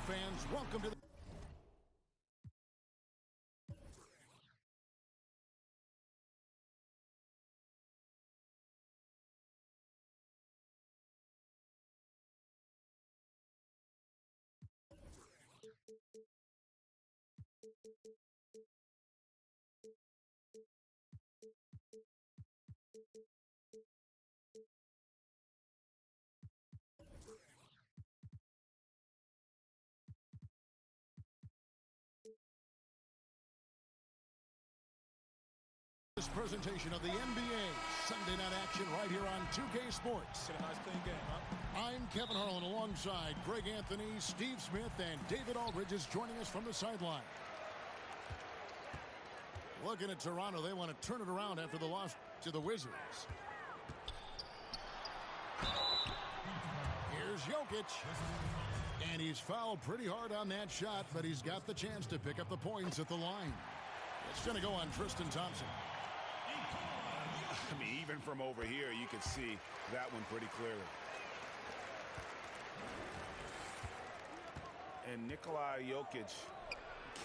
fans, welcome to the... This presentation of the NBA Sunday night action right here on 2K Sports. A nice clean game, huh? I'm Kevin Harlan alongside Greg Anthony, Steve Smith, and David Aldridge is joining us from the sideline. Looking at Toronto, they want to turn it around after the loss to the Wizards. Here's Jokic. And he's fouled pretty hard on that shot, but he's got the chance to pick up the points at the line. It's going to go on Tristan Thompson. I mean, even from over here, you can see that one pretty clearly. And Nikola Jokic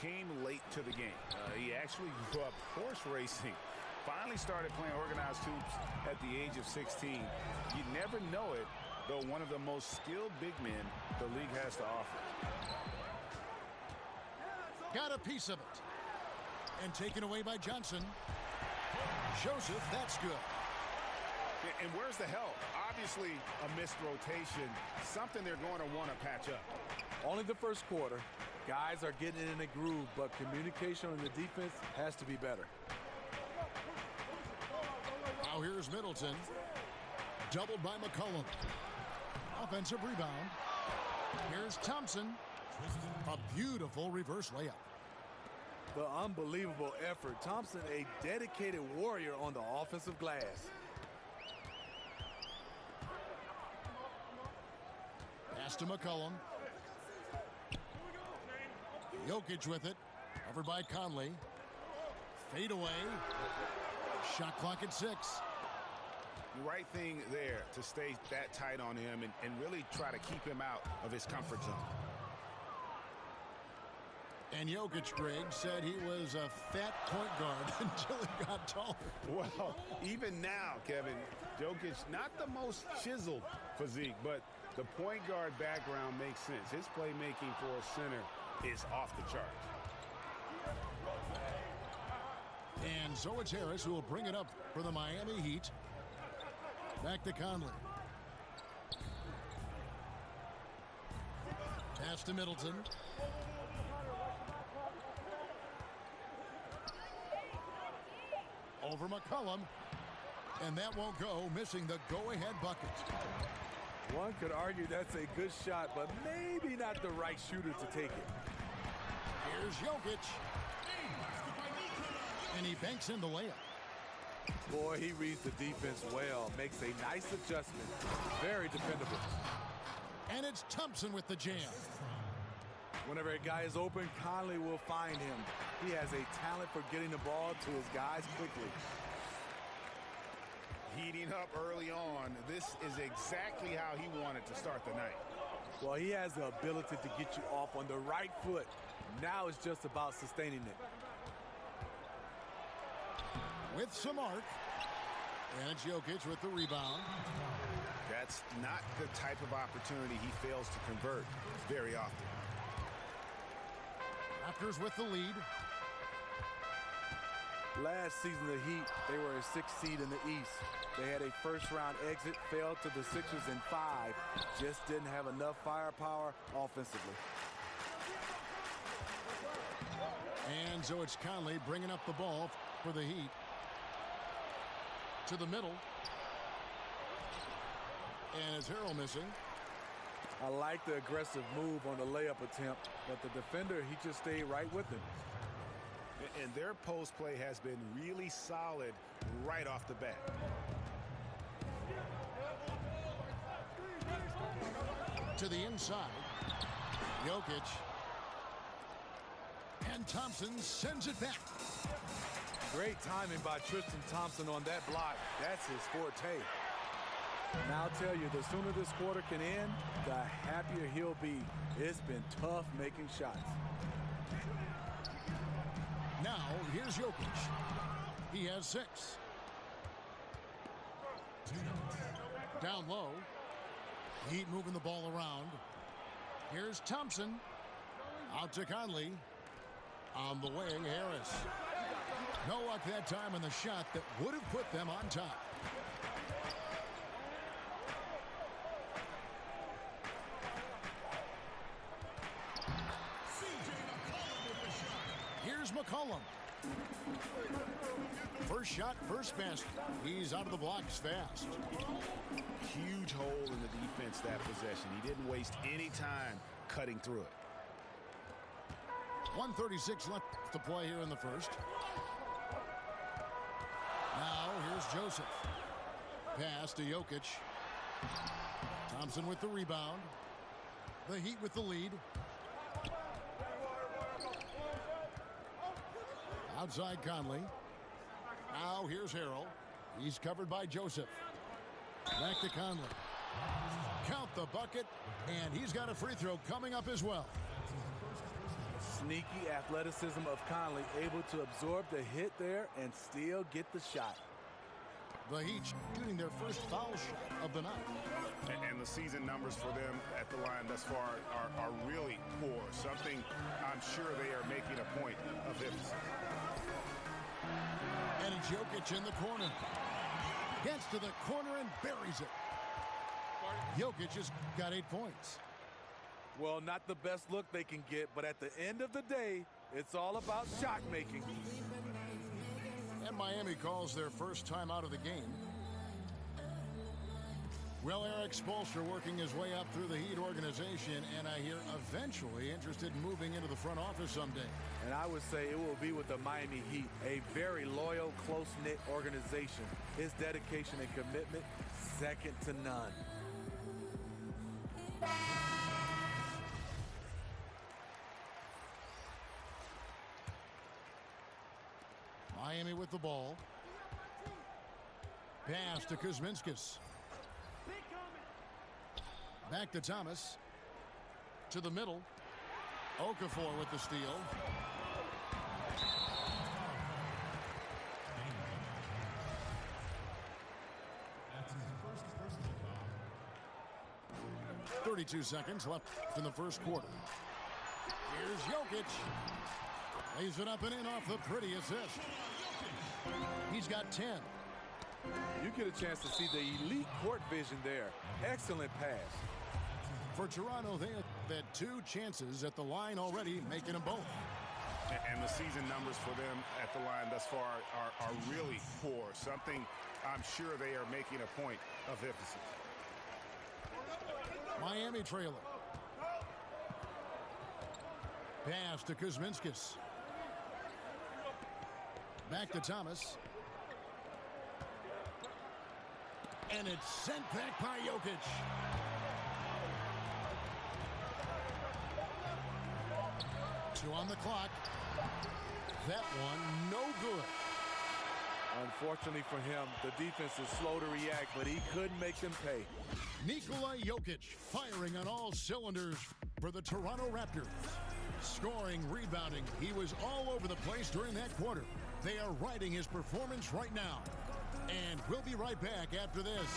came late to the game. He actually grew up horse racing. Finally started playing organized hoops at the age of 16. You never know it, though one of the most skilled big men the league has to offer. Got a piece of it. And taken away by Johnson. Joseph, that's good. And where's the help? Obviously, a missed rotation. Something they're going to want to patch up. Only the first quarter. Guys are getting in a groove, but communication on the defense has to be better. Now here's Middleton. Doubled by McCollum. Offensive rebound. Here's Thompson. A beautiful reverse layup. The unbelievable effort. Thompson, a dedicated warrior on the offensive glass. Pass to McCollum. Jokic with it. Covered by Conley. Fade away. Shot clock at 6. The right thing there to stay that tight on him and really try to keep him out of his comfort zone. And Jokic, Greg, said he was a fat point guard until he got taller. Well, even now, Kevin, Jokic, not the most chiseled physique, but the point guard background makes sense. His playmaking for a center is off the charts. And so it's Harris who will bring it up for the Miami Heat. Back to Conley. Pass to Middleton. Over McCollum. And that won't go, missing the go-ahead bucket. One could argue that's a good shot, but maybe not the right shooter to take it. Here's Jokic. And he banks in the layup. Boy, he reads the defense well. Makes a nice adjustment. Very dependable. And it's Thompson with the jam. Whenever a guy is open, Conley will find him. He has a talent for getting the ball to his guys quickly. Heating up early on. This is exactly how he wanted to start the night. Well, he has the ability to get you off on the right foot. Now it's just about sustaining it. With some arc. And it's Jokic with the rebound. That's not the type of opportunity he fails to convert very often. Raptors with the lead. Last season, the Heat, they were a 6th seed in the East. They had a first-round exit, fell to the Sixers in 5. Just didn't have enough firepower offensively. And so it's Conley bringing up the ball for the Heat. To the middle. And is Harrell missing? I like the aggressive move on the layup attempt, but the defender, he just stayed right with him. And their post play has been really solid right off the bat. To the inside. Jokic. And Thompson sends it back. Great timing by Tristan Thompson on that block. That's his forte. Now I'll tell you, the sooner this quarter can end, the happier he'll be. It's been tough making shots. Now, here's Jokic. He has 6. Down low. Heat moving the ball around. Here's Thompson. Out to Conley. On the wing, Harris. No luck that time on the shot that would have put them on top. Here's McCollum. First shot, first basket. He's out of the blocks fast. Huge hole in the defense that possession. He didn't waste any time cutting through it. 1:36 left to play here in the first. Now here's Joseph. Pass to Jokic. Thompson with the rebound. The Heat with the lead. Outside Conley. Now here's Harrell. He's covered by Joseph. Back to Conley. Count the bucket, and he's got a free throw coming up as well. Sneaky athleticism of Conley, able to absorb the hit there and still get the shot. The Heat shooting their first foul shot of the night. And the season numbers for them at the line thus far are really poor. Something I'm sure they are making a point of emphasis. And it's Jokic in the corner. Gets to the corner and buries it. Jokic has got 8 points. Well, not the best look they can get, but at the end of the day, it's all about shot making. And Miami calls their first time out of the game. Well, Eric Spoelstra working his way up through the Heat organization, and I hear eventually interested in moving into the front office someday. And I would say it will be with the Miami Heat, a very loyal, close-knit organization. His dedication and commitment, second to none. Miami with the ball. Pass to Kuzminskis. Back to Thomas. To the middle. Okafor with the steal. That's his first personal foul. 32 seconds left in the first quarter. Here's Jokic. Lays it up and in off the pretty assist. He's got 10. You get a chance to see the elite court vision there. Excellent pass. For Toronto, they have had 2 chances at the line already, making them both. And the season numbers for them at the line thus far are really poor. Something I'm sure they are making a point of emphasis. Miami trailer. Pass to Kuzminskis. Back to Thomas. And it's sent back by Jokic. Two on the clock. That one, no good. Unfortunately for him, the defense is slow to react, but he couldn't make them pay. Nikola Jokic firing on all cylinders for the Toronto Raptors. Scoring, rebounding, he was all over the place during that quarter. They are riding his performance right now. And we'll be right back after this.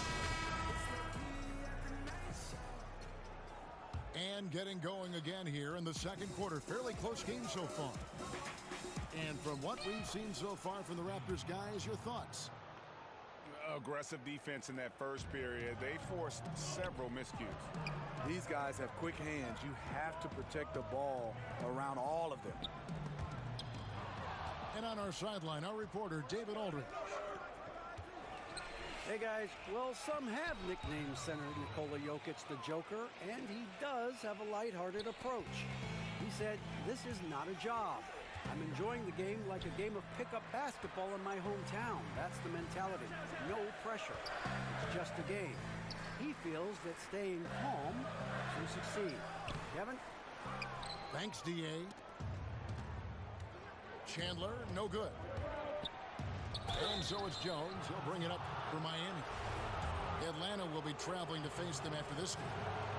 And getting going again here in the second quarter. Fairly close game so far. And from what we've seen so far from the Raptors, guys, your thoughts? Aggressive defense in that first period. They forced several miscues. These guys have quick hands. You have to protect the ball around all of them. And on our sideline, our reporter, David Aldridge. Hey guys, well, some have nicknamed center Nikola Jokic the Joker, and he does have a lighthearted approach. He said, "This is not a job. I'm enjoying the game like a game of pickup basketball in my hometown." That's the mentality. No pressure. It's just a game. He feels that staying calm to succeed. Kevin? Thanks, D.A. Chandler, no good. And so it's Jones. He'll bring it up for Miami. Atlanta will be traveling to face them after this game.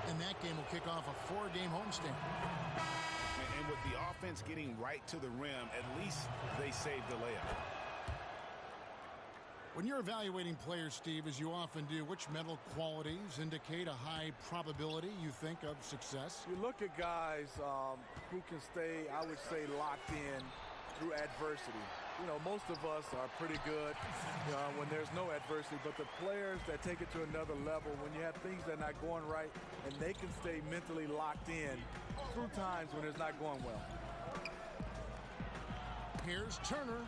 And that game will kick off a 4-game homestand. And with the offense getting right to the rim, at least they saved the layup. When you're evaluating players, Steve, as you often do, which mental qualities indicate a high probability, you think, of success? You look at guys who can stay, I would say, locked in through adversity. You know, most of us are pretty good when there's no adversity, but the players that take it to another level, when you have things that are not going right, and they can stay mentally locked in through times when it's not going well. Here's Turner.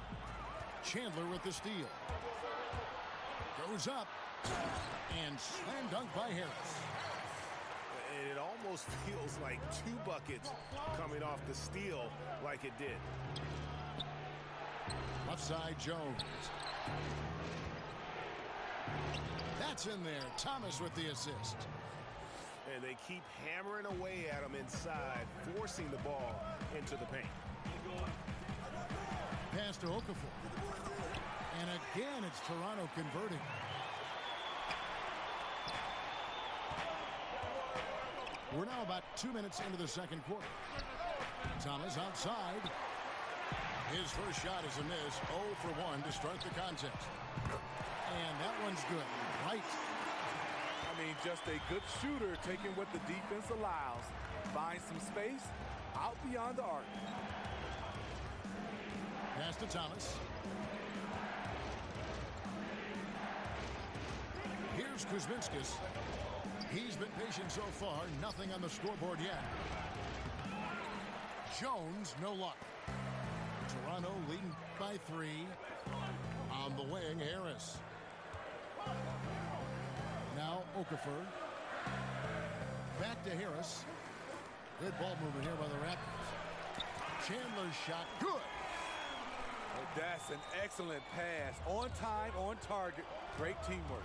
Chandler with the steal. Goes up and slam dunk by Harris. And it almost feels like 2 buckets coming off the steal like it did. Left side, Jones. That's in there. Thomas with the assist. And they keep hammering away at him inside, forcing the ball into the paint. Pass to Okafor. And again, it's Toronto converting. We're now about 2 minutes into the second quarter. Thomas outside. His first shot is a miss. 0 for 1 to start the contest. And that one's good. Right. I mean, just a good shooter taking what the defense allows. Find some space out beyond the arc. Pass to Thomas. Here's Kuzminskis. He's been patient so far. Nothing on the scoreboard yet. Jones, no luck. Toronto leading by 3. On the wing, Harris. Now Okafor. Back to Harris. Good ball movement here by the Raptors. Chandler's shot, good. That's an excellent pass. On time, on target. Great teamwork.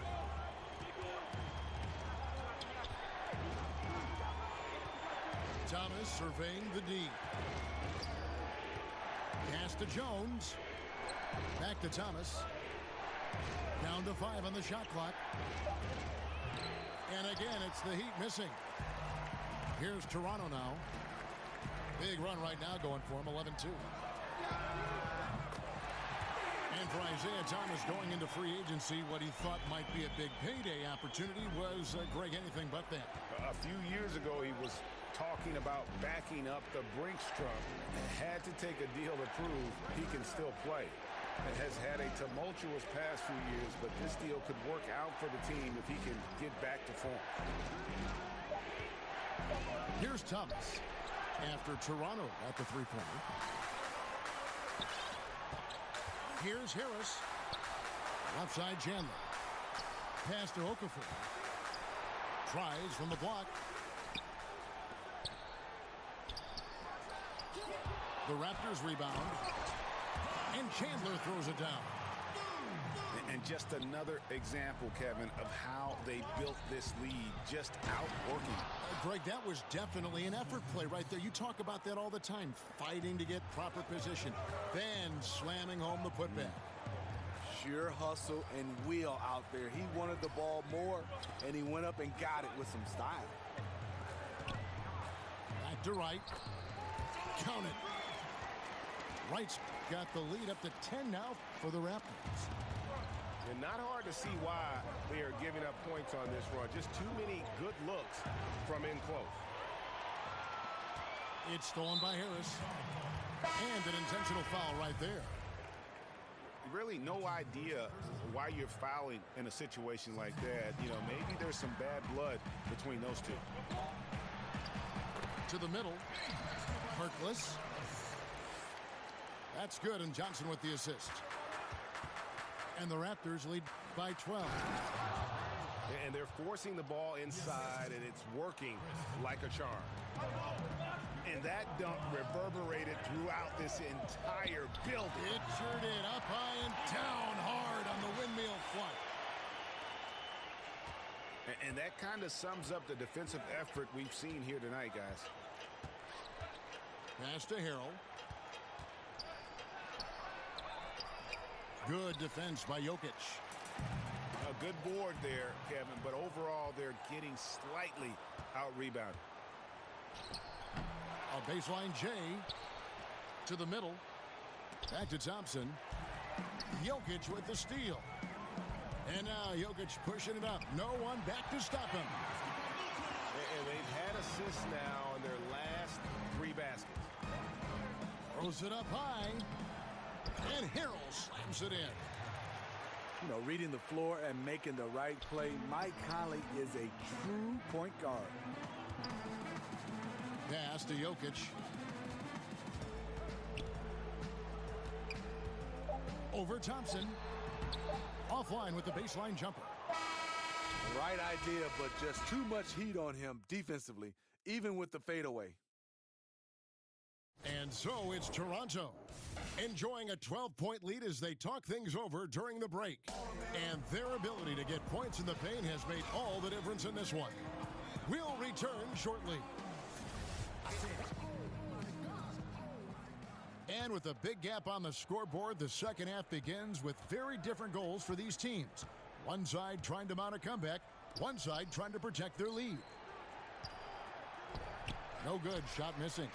Thomas surveying the D. Pass to Jones. Back to Thomas. Down to 5 on the shot clock. And again, it's the Heat missing. Here's Toronto now. Big run right now going for him, 11-2. And for Isaiah Thomas going into free agency, what he thought might be a big payday opportunity was, Greg, anything but that. A few years ago, he was talking about backing up the Brinks truck. Had to take a deal to prove he can still play. It has had a tumultuous past few years, but this deal could work out for the team if he can get back to form. Here's Thomas after Toronto at the three-pointer. Here's Harris. Left side, Chandler. Pass to Okafor. Tries from the block. The Raptors rebound. And Chandler throws it down. And just another example, Kevin, of how they built this lead, just outworking. Greg, that was definitely an effort play right there. You talk about that all the time, fighting to get proper position, then slamming home the putback. Sheer hustle and will out there. He wanted the ball more, and he went up and got it with some style. Back to Wright. Count it. Wright's got the lead up to 10 now for the Raptors. And not hard to see why they are giving up points on this run. Just too many good looks from in close. It's stolen by Harris. And an intentional foul right there. Really no idea why you're fouling in a situation like that. You know, maybe there's some bad blood between those two. To the middle. Harkless. That's good, and Johnson with the assist. And the Raptors lead by 12. And they're forcing the ball inside, and it's working like a charm. And that dunk reverberated throughout this entire building. It sure did. Up high and down hard on the windmill front. And that kind of sums up the defensive effort we've seen here tonight, guys. Pass to Harrell. Good defense by Jokic. A Good board there, Kevin, but overall they're getting slightly out-rebounded. A baseline J to the middle. Back to Thompson. Jokic with the steal. And now Jokic pushing it up. No one back to stop him. And they've had assists now in their last 3 baskets. Throws it up high. And Harrell slams it in. You know, reading the floor and making the right play. Mike Conley is a true point guard. Pass to Jokic. Over Thompson. Offline with the baseline jumper. Right idea, but just too much heat on him defensively, even with the fadeaway. And so it's Toronto, enjoying a 12-point lead as they talk things over during the break. And their ability to get points in the paint has made all the difference in this one. We'll return shortly. And with a big gap on the scoreboard, the second half begins with very different goals for these teams. One side trying to mount a comeback, one side trying to protect their lead. No good, shot missing.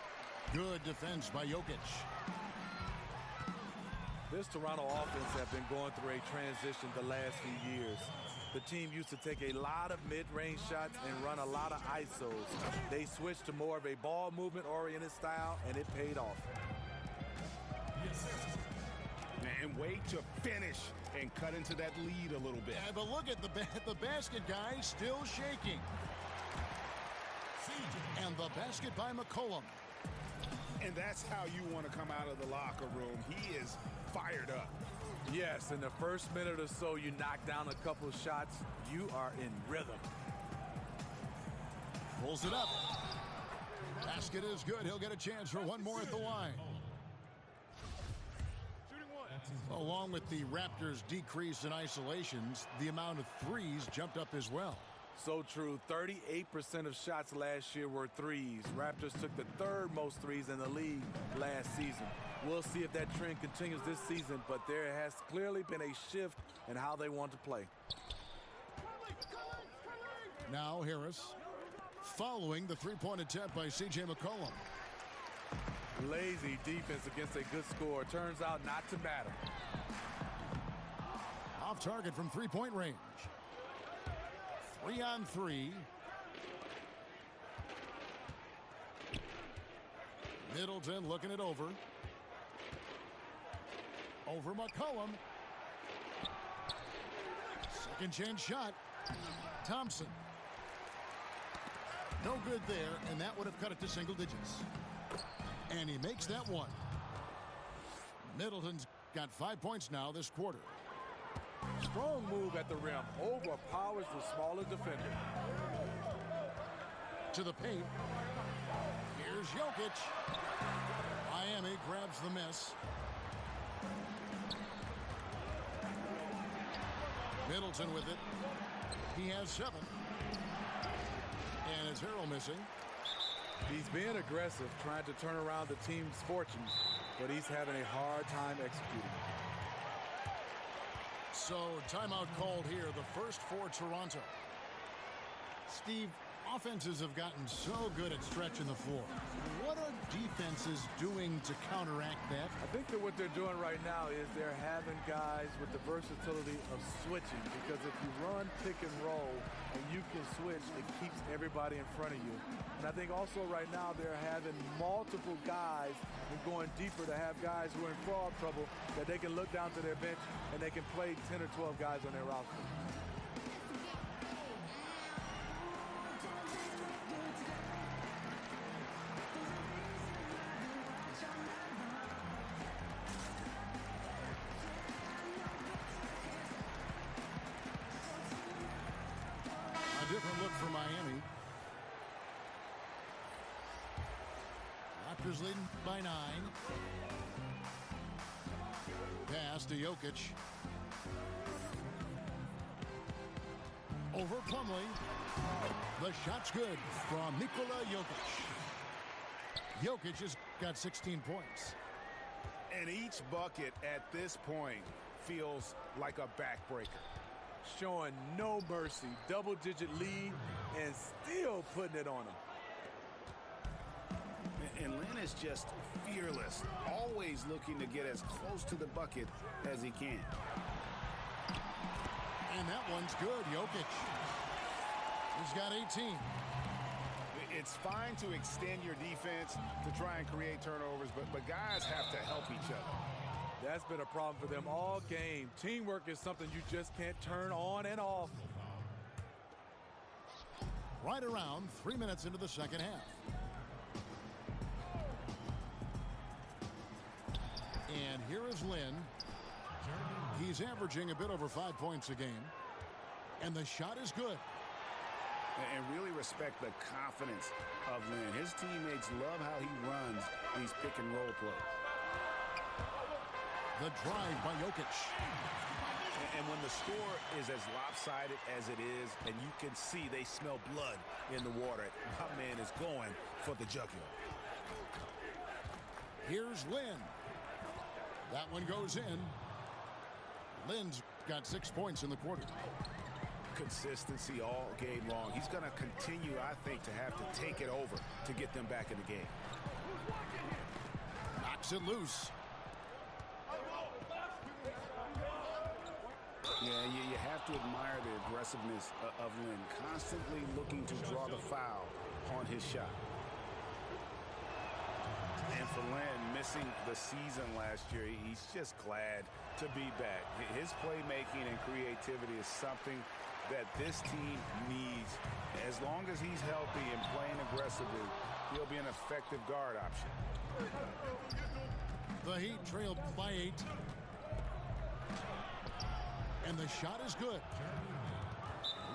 Good defense by Jokic. This Toronto offense have been going through a transition the last few years. The team used to take a lot of mid-range shots and run a lot of ISOs. They switched to more of a ball movement-oriented style, and it paid off. And wait to finish and cut into that lead a little bit. Yeah, but look at the basket guy still shaking. And the basket by McCollum. And that's how you want to come out of the locker room. He is fired up. Yes, in the first minute or so, you knock down a couple of shots. You are in rhythm. Pulls it up. Basket is good. He'll get a chance for one more at the line. Along with the Raptors' decrease in isolations, the amount of threes jumped up as well. So true. 38% of shots last year were threes. Raptors took the 3rd most threes in the league last season. We'll see if that trend continues this season, but there has clearly been a shift in how they want to play. Now Harris, following the three-point attempt by C.J. McCollum. Lazy defense against a good score. Turns out not to matter. Off target from three-point range. 3-on-3. Middleton looking it over. Over McCollum. Second chance shot. Thompson. No good there, and that would have cut it to single digits. And he makes that one. Middleton's got 5 points now this quarter. Strong move at the rim. Overpowers the smaller defender. To the paint. Here's Jokic. Miami grabs the miss. Middleton with it. He has 7. And it's Harrell missing. He's being aggressive, trying to turn around the team's fortunes, but he's having a hard time executing. So, timeout called here, the first for Toronto. Steve, offenses have gotten so good at stretching the floor. What are defenses doing to counteract that? I think that what they're doing right now is they're having guys with the versatility of switching, because if you run pick and roll and you can switch, it keeps everybody in front of you. And I think also right now they're having multiple guys and going deeper to have guys who are in foul trouble that they can look down to their bench and they can play 10 or 12 guys on their roster. A different look for Miami. Raptors leading by 9. Pass to Jokic. Over Plumlee. The shot's good from Nikola Jokic. Jokic has got 16 points. And each bucket at this point feels like a backbreaker. showing no mercy. Double-digit lead and still putting it on them. And Lynn is just fearless, always looking to get as close to the bucket as he can. And that one's good, Jokic. He's got 18. It's fine to extend your defense to try and create turnovers, but guys have to help each other. That's been a problem for them all game. Teamwork is something you just can't turn on and off. Right around 3 minutes into the second half. And here is Lynn. He's averaging a bit over 5 points a game. And the shot is good. And really respect the confidence of Lynn. His teammates love how he runs these pick-and-roll plays. The drive by Jokic. And when the score is as lopsided as it is, and you can see they smell blood in the water, my man is going for the jugular. Here's Lynn. That one goes in. Lynn's got 6 points in the quarter. Consistency all game long. He's going to continue, I think, to have to take it over to get them back in the game. Knocks it loose. Yeah, you have to admire the aggressiveness of Lynn, constantly looking to draw the foul on his shot. And for Lynn, missing the season last year, he's just glad to be back. His playmaking and creativity is something that this team needs. As long as he's healthy and playing aggressively, he'll be an effective guard option. The Heat trailed by 8. And the shot is good.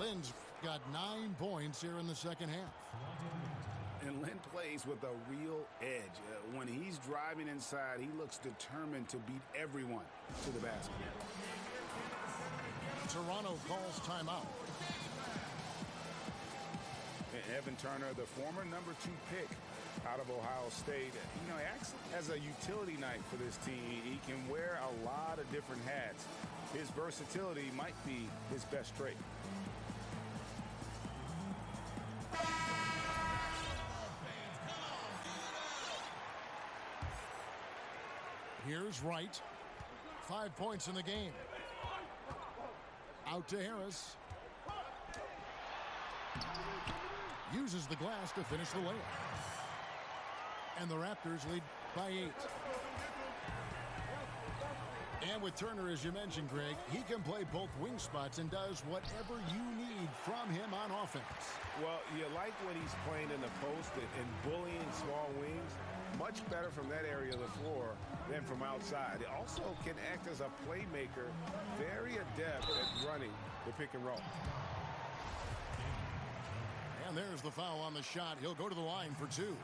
Lynn's got 9 points here in the second half. And Lynn plays with a real edge. When he's driving inside, he looks determined to beat everyone to the basket. Toronto calls timeout. And Evan Turner, the former number 2 pick out of Ohio State, he acts as a utility night for this team. He can wear a lot of different hats. His versatility might be his best trait. Here's Wright. 5 points in the game. Out to Harris. Uses the glass to finish the layup. And the Raptors lead by 8. And with Turner, as you mentioned, Greg, he can play both wing spots and does whatever you need from him on offense. Well, you like when he's playing in the post and bullying small wings. Much better from that area of the floor than from outside. It also can act as a playmaker, very adept at running the pick and roll. And there's the foul on the shot. He'll go to the line for 2.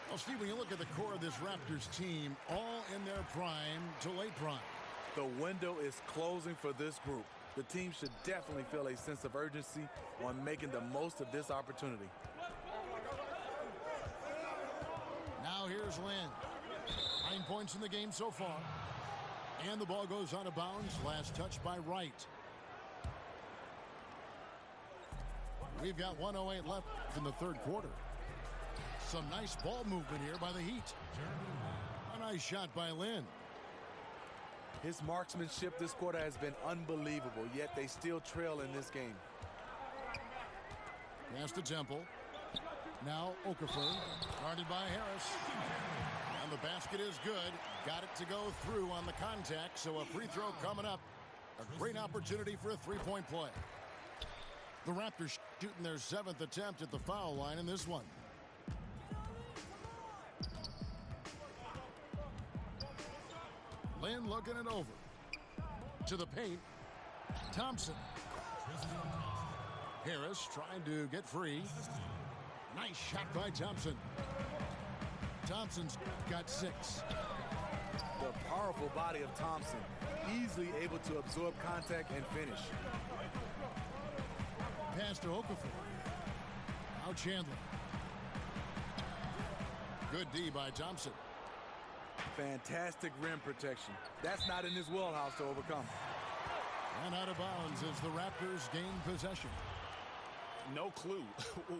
Well, Steve, when you look at the core of this Raptors team, all in their prime to late prime. The window is closing for this group. The team should definitely feel a sense of urgency on making the most of this opportunity. Now here's Lynn. 9 points in the game so far. And the ball goes out of bounds. Last touch by Wright. We've got 1:08 left in the third quarter. Some nice ball movement here by the Heat. A nice shot by Lynn. His marksmanship this quarter has been unbelievable, yet they still trail in this game. Pass to Temple. Now Okafor, guarded by Harris. And the basket is good. Got it to go through on the contact, so a free throw coming up. A great opportunity for a three-point play. The Raptors shooting their 7th attempt at the foul line in this one. Lynn looking it over. To the paint. Thompson. Harris trying to get free. Nice shot by Thompson. Thompson's got 6. The powerful body of Thompson, easily able to absorb contact and finish. Pass to Okafor. Now Chandler. Good D by Thompson. Fantastic rim protection. That's not in his wheelhouse to overcome. And out of bounds as the Raptors gain possession. No clue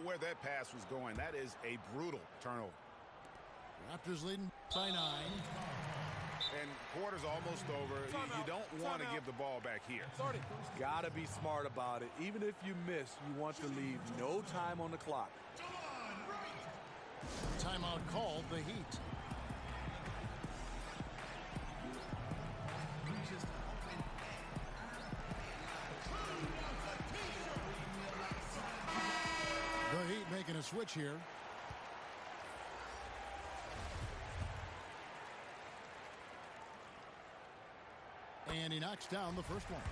where that pass was going. That is a brutal turnover. Raptors leading by 9. And quarter's almost over. You don't want to give the ball back here. Got to be smart about it. Even if you miss, you want to leave no time on the clock. Timeout called, the Heat. The Heat making a switch here. And he knocks down the first one.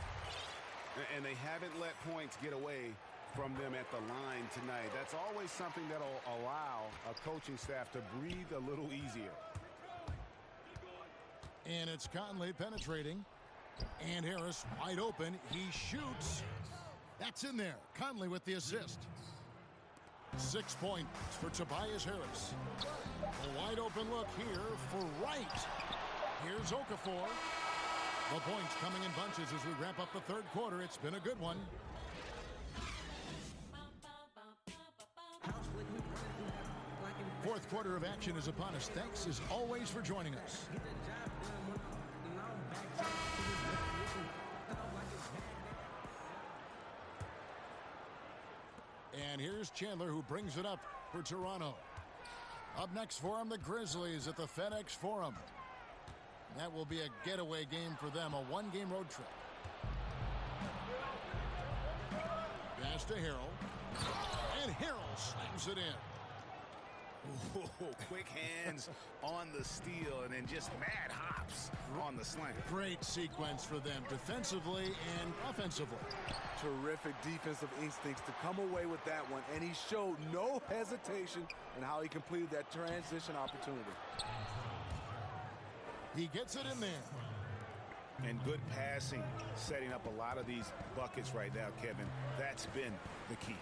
And they haven't let points get away from them at the line tonight. That's always something that'll allow a coaching staff to breathe a little easier. And it's Conley penetrating. And Harris wide open. He shoots. That's in there. Conley with the assist. 6 points for Tobias Harris. A wide open look here for Wright. Here's Okafor. The points coming in bunches as we wrap up the third quarter. It's been a good one. Fourth quarter of action is upon us. Thanks as always for joining us. And here's Chandler, who brings it up for Toronto. Up next for him, the Grizzlies at the FedEx Forum. That will be a getaway game for them, a one-game road trip. Pass to Harrell. And Harrell slams it in. Whoa, quick hands on the steal and then just mad hops on the slant. Great sequence for them defensively and offensively. Terrific defensive instincts to come away with that one, and he showed no hesitation in how he completed that transition opportunity. He gets it in there. And good passing, setting up a lot of these buckets right now, Kevin. That's been the key.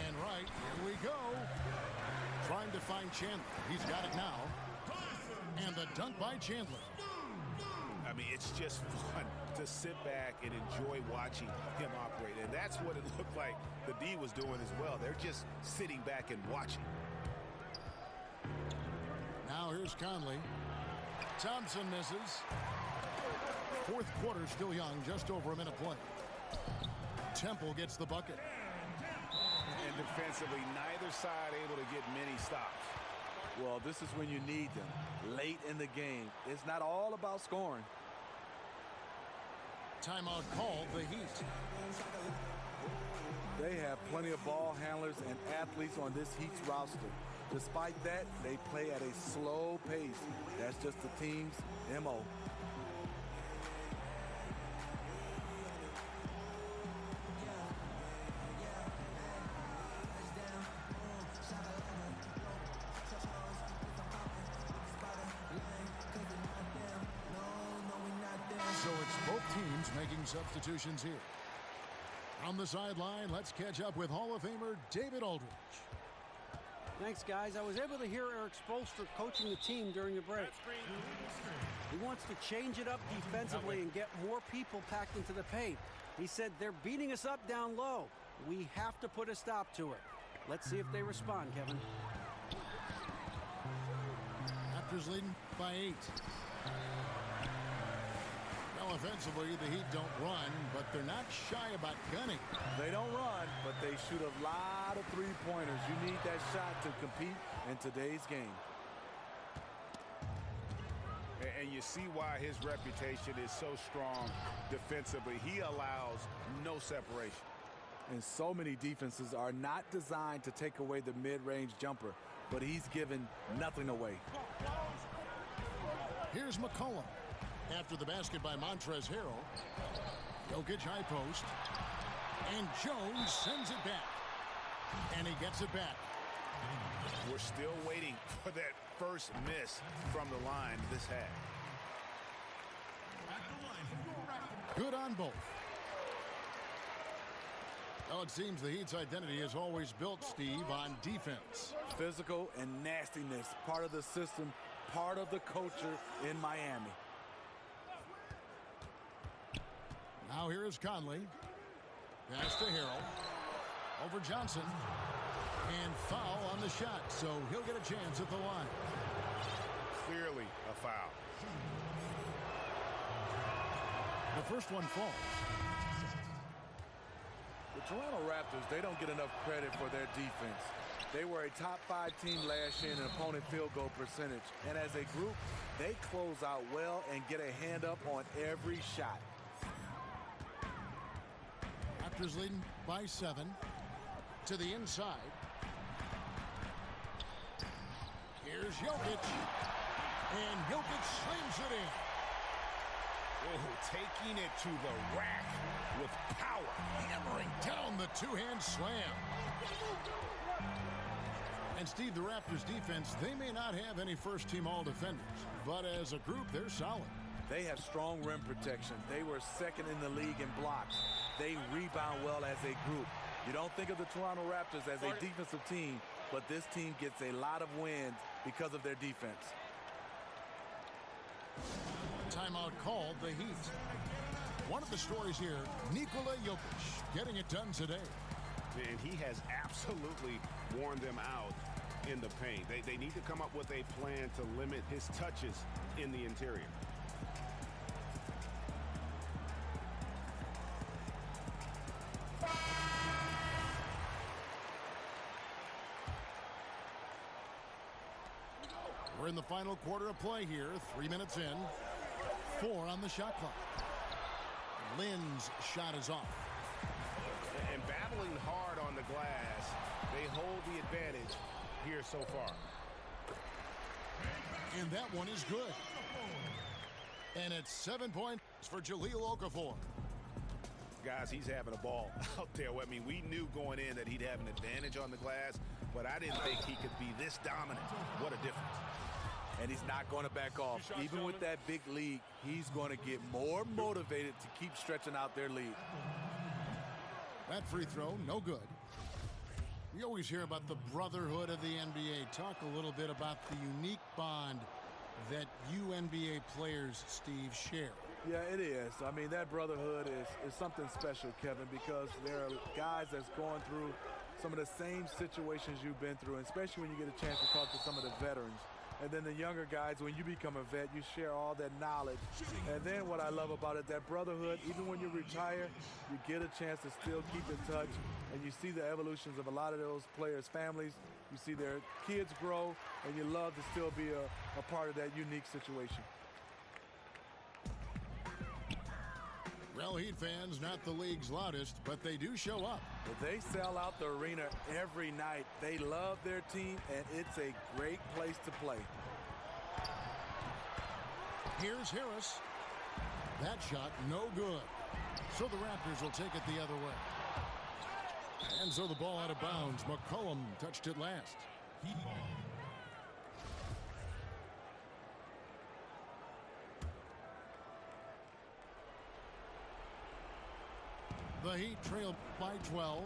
And right, here we go. Trying to find Chandler. He's got it now. And the dunk by Chandler. I mean, it's just fun to sit back and enjoy watching him operate. And that's what it looked like the D was doing as well. They're just sitting back and watching. Now here's Conley. Thompson misses. Fourth quarter still young, just over a minute play. Temple gets the bucket. And defensively, neither side able to get many stops. Well, this is when you need them. Late in the game. It's not all about scoring. Timeout called, the Heat. They have plenty of ball handlers and athletes on this Heat's roster. Despite that, they play at a slow pace. That's just the team's MO. So it's both teams making substitutions here. On the sideline, let's catch up with Hall of Famer David Aldridge. Thanks, guys. I was able to hear Eric Spoelstra coaching the team during the break. He wants to change it up defensively and get more people packed into the paint. He said they're beating us up down low. We have to put a stop to it. Let's see if they respond, Kevin. Raptors leading by 8. Well, offensively, the Heat don't run, but they're not shy about gunning. They don't run, but they shoot a lot of three-pointers. You need that shot to compete in today's game. And you see why his reputation is so strong defensively. He allows no separation. And so many defenses are not designed to take away the mid-range jumper, but he's given nothing away. Here's McCollum. After the basket by Montrezl Harrell. Jokic high post. And Jones sends it back. And he gets it back. We're still waiting for that first miss from the line this half. Good on both. Well, it seems the Heat's identity is always built, Steve, on defense. Physical and nastiness, part of the system, part of the culture in Miami. Now here is Conley. Pass to Harrell. Over Johnson. And foul on the shot, so he'll get a chance at the line. Clearly a foul. The first one falls. The Toronto Raptors, they don't get enough credit for their defense. They were a top 5 team last year in opponent field goal percentage. And as a group, they close out well and get a hand up on every shot. Raptors leading by 7. To the inside. Here's Jokic. And Jokic slams it in. Oh, taking it to the rack with power. Hammering down the two-hand slam. And Steve, the Raptors defense, they may not have any first-team all-defenders, but as a group, they're solid. They have strong rim protection. They were second in the league in blocks. They rebound well as a group. You don't think of the Toronto Raptors as a defensive team, but this team gets a lot of wins because of their defense. Timeout called, the Heat. One of the stories here, Nikola Jokic getting it done today. And he has absolutely worn them out in the paint. They need to come up with a plan to limit his touches in the interior. We're in the final quarter of play here. 3 minutes in. 4 on the shot clock. Lynn's shot is off. And battling hard on the glass, they hold the advantage here so far. And that one is good. And it's 7 points for Jahlil Okafor. Guys, he's having a ball out there. I mean, we knew going in that he'd have an advantage on the glass, but I didn't think he could be this dominant. What a difference. And he's not going to back off. Even with that big lead, he's going to get more motivated to keep stretching out their lead. That free throw, no good. We always hear about the brotherhood of the NBA. Talk a little bit about the unique bond that you NBA players, Steve, share. Yeah, it is. I mean, that brotherhood is something special, Kevin, because there are guys that's going through some of the same situations you've been through, and especially when you get a chance to talk to some of the veterans. And then the younger guys, when you become a vet, you share all that knowledge. And then what I love about it, that brotherhood, even when you retire, you get a chance to still keep in touch. And you see the evolutions of a lot of those players' families. You see their kids grow, and you love to still be a part of that unique situation. Well, Heat fans, not the league's loudest, but they do show up. But they sell out the arena every night. They love their team, and it's a great place to play. Here's Harris. That shot, no good. So the Raptors will take it the other way. And so the ball out of bounds. McCollum touched it last. Heat ball. The Heat trail by 12.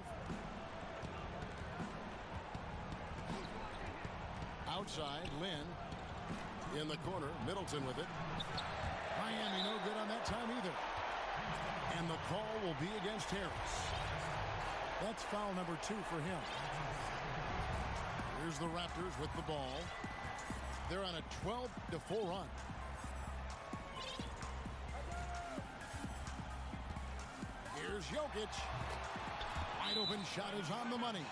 Outside, Lynn. In the corner, Middleton with it. Miami no good on that time either. And the call will be against Harris. That's foul number 2 for him. Here's the Raptors with the ball. They're on a 12-4 run. Here's Jokic. Wide open shot is on the money.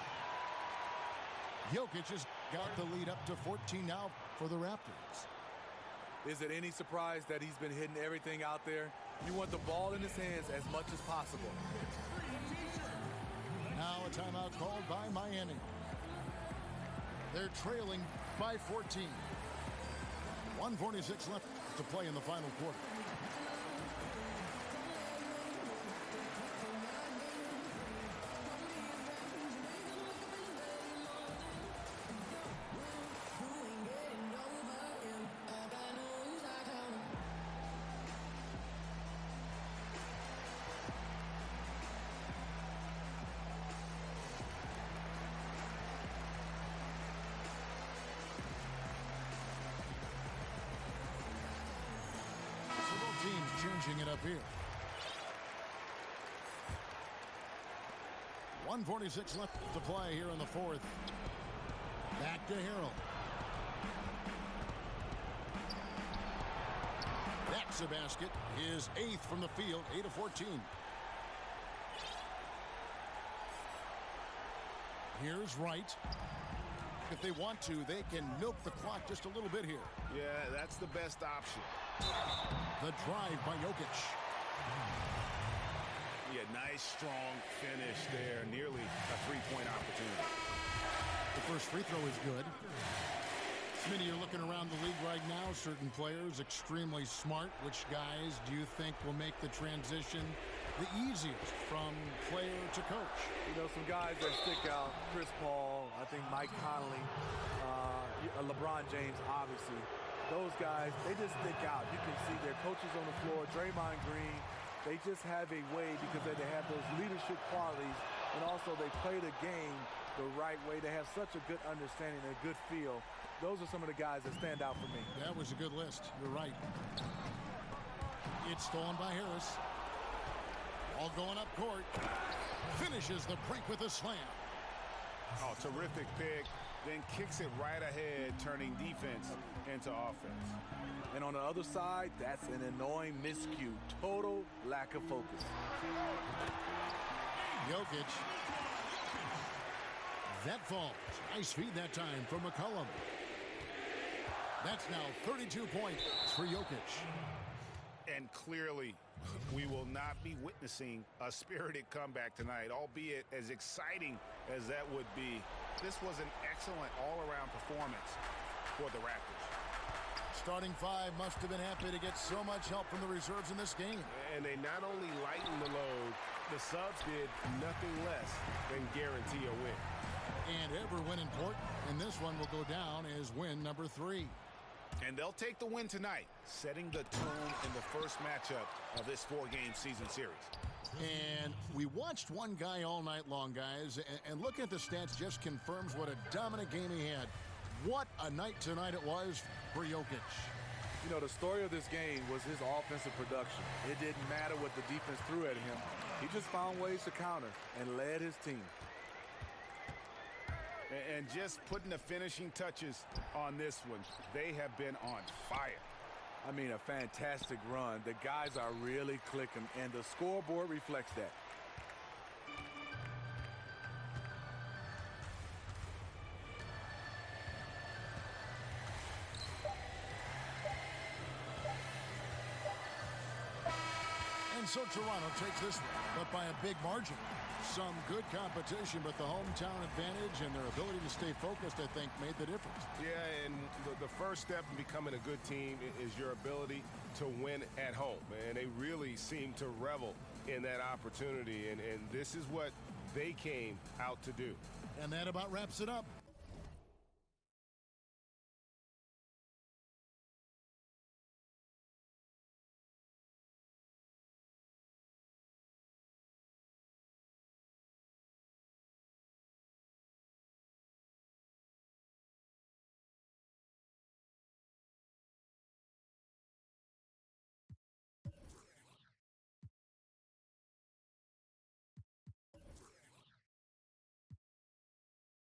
Jokic has got the lead up to 14 now for the Raptors. Is it any surprise that he's been hitting everything out there? You want the ball in his hands as much as possible. Now a timeout called by Miami. They're trailing by 14. 1:46 left to play in the final quarter. Teams changing it up here. 1:46 left to play here in the fourth. Back to Harrell. That's a basket. His 8th from the field, 8 of 14. Here's Wright. If they want to, they can milk the clock just a little bit here. Yeah, that's the best option. The drive by Jokic. Yeah, nice, strong finish there. Nearly a three-point opportunity. The first free throw is good. Smitty, you're looking around the league right now. Certain players extremely smart. Which guys do you think will make the transition the easiest from player to coach? You know, some guys that stick out. Chris Paul, I think Mike Conley, LeBron James, obviously. Those guys, they just stick out. You can see their coaches on the floor, Draymond Green. They just have a way because they have those leadership qualities, and also they play the game the right way. They have such a good understanding and a good feel. Those are some of the guys that stand out for me. That was a good list. You're right. It's stolen by Harris. All going up court. Finishes the break with a slam. Oh, terrific pick. Then kicks it right ahead, turning defense into offense. And on the other side, that's an annoying miscue. Total lack of focus. Jokic. That falls. Nice feed that time from McCollum. That's now 32 points for Jokic. And clearly, we will not be witnessing a spirited comeback tonight, albeit as exciting as that would be. This was an excellent all-around performance for the Raptors. Starting five must have been happy to get so much help from the reserves in this game. And they not only lightened the load, the subs did nothing less than guarantee a win. And every win important, and this one will go down as win number 3. And they'll take the win tonight, setting the tone in the first matchup of this 4-game season series. And we watched one guy all night long, guys, and looking at the stats just confirms what a dominant game he had. What a night tonight it was for Jokic. You know, the story of this game was his offensive production. It didn't matter what the defense threw at him. He just found ways to counter and led his team. And just putting the finishing touches on this one, they have been on fire. I mean, a fantastic run. The guys are really clicking, and the scoreboard reflects that. And so Toronto takes this one, but by a big margin. Some good competition, but the hometown advantage and their ability to stay focused, I think, made the difference. Yeah, and the first step in becoming a good team is your ability to win at home. And they really seem to revel in that opportunity, and this is what they came out to do. And that about wraps it up.